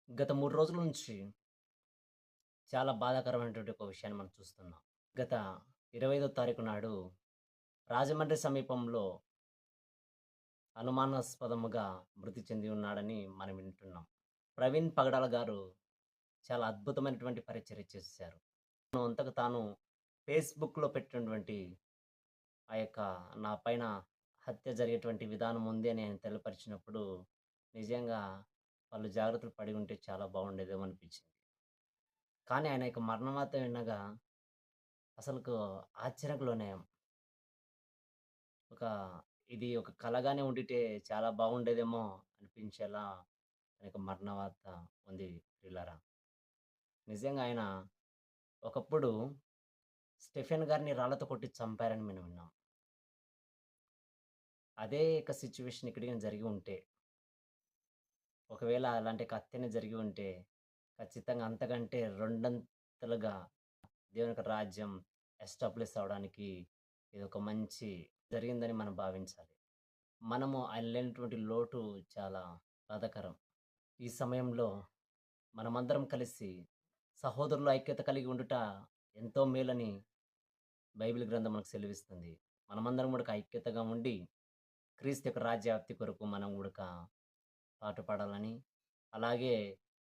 గత 3 రోజుల నుంచి చాలా బాధాకరమైనటువంటి ఒక విషయాన్ని మనం చూస్తున్నాం. గత 25వ తారీఖు నాడు రాజమండ్రి సమీపంలో అనుమానాస్పదముగా మృతి చెంది ఉన్నాడని మనం వింటున్నాం. ప్రవీణ్ పగడాల గారు చాలా అద్భుతమైనటువంటి పరిచర్య చేశారు. తను అంతకు తాను ఫేస్‌బుక్‌లో పెట్టినటువంటి ఆ యొక్క నా పైన హత్య జరిగేటువంటి విధానం ఉంది అని ఆయన తెలియపరిచినప్పుడు నిజంగా వాళ్ళు జాగ్రత్తలు పడి ఉంటే చాలా బాగుండేదేమో అనిపించింది. కానీ ఆయన యొక్క మరణవార్త వినగా అసలుకు ఆశ్చర్యంకి లోనయ్యాం. ఒక ఇది ఒక కలగానే ఉండిటే చాలా బాగుండేదేమో అనిపించేలా ఆయన యొక్క మరణవార్త ఉంది ప్రియులారా. నిజంగా ఆయన ఒకప్పుడు స్టెఫెన్ గారిని రాళ్ళతో కొట్టి చంపారని మనం విన్నాం. అదే యొక్క సిట్యుయేషన్ ఇక్కడ గాని జరిగి ఉంటే, ఒకవేళ అలాంటి ఒక హత్యనే జరిగి ఉంటే, ఖచ్చితంగా అంతకంటే రెండంతలుగా దేవుని యొక్క రాజ్యం ఎస్టాబ్లిష్ అవ్వడానికి ఇదొక మంచి జరిగిందని మనం భావించాలి. మనము ఆయన లేనటువంటి లోటు చాలా బాధాకరం. ఈ సమయంలో మనమందరం కలిసి సహోదరుల ఐక్యత కలిగి ఉండుట ఎంతో మేలని బైబిల్ గ్రంథం మనకు సెలవిస్తుంది. మనమందరం గూడక ఐక్యతగా ఉండి, క్రీస్తు యొక్క రాజ్యవ్యాప్తి కొరకు మనం గూడక పాటుపడాలని, అలాగే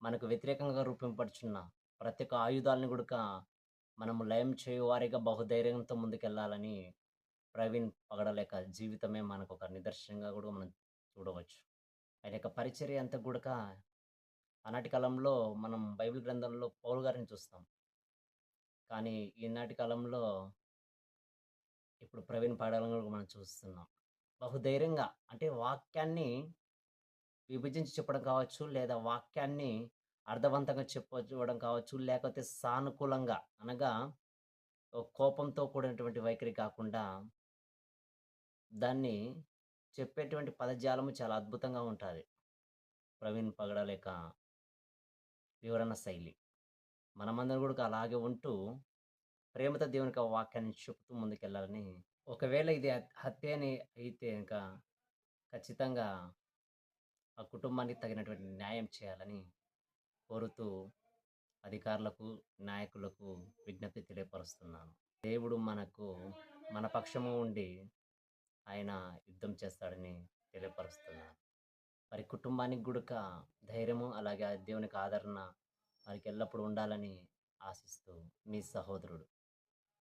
మనకు వ్యతిరేకంగా రూపింపబడుచున్న ప్రతి ఒక్క ఆయుధాలను గూడక మనము లయం చేయువారిగా బహుధైర్యంతో ముందుకెళ్ళాలని ప్రవీణ్ పగడాల యొక్క జీవితమే మనకొక నిదర్శనంగా గూడా మనం చూడవచ్చు. ఆయన యొక్క పరిచర్య అంతా గూడక ఆనాటి కాలంలో మనం బైబిల్ గ్రంథంలో పౌలు గారిని చూస్తాం. కానీ ఈనాటి కాలంలో ఇప్పుడు ప్రవీణ్ పగడాలను గూడా మనం చూస్తున్నాం. బహుధైర్యంగా అంటే వాక్యాన్ని విభజించి చెప్పడం కావచ్చు, లేదా వాక్యాన్ని అర్థవంతంగా చెప్పడం కావచ్చు, లేకపోతే సానుకూలంగా అనగా కోపంతో కూడినటువంటి వైఖరి కాకుండా దాన్ని చెప్పేటువంటి పదజాలము చాలా అద్భుతంగా ఉంటాది. ప్రవీణ్ పగడాల యొక్క వివరణ శైలి. మనమందరం గూడా అలాగే ఉంటూ ప్రేమతో దేవుని యొక్క వాక్యాన్ని చెప్తూ ముందుకెళ్ళాలని, ఒకవేళ ఇది హత్య అని అయితే ఇంక ఖచ్చితంగా ఆ కుటుంబానికి తగినటువంటి న్యాయం చేయాలని కోరుతూ అధికారులకు, నాయకులకు విజ్ఞప్తి తెలియపరుస్తున్నాను. దేవుడు మన పక్షము ఉండి ఆయన యుద్ధం చేస్తాడని తెలియపరుస్తున్నాను. మరి కుటుంబానికి గుడక ధైర్యము, అలాగే ఆ దేవునికి ఆదరణ వారికి ఎల్లప్పుడూ ఉండాలని ఆశిస్తూ మీ సహోదరుడు.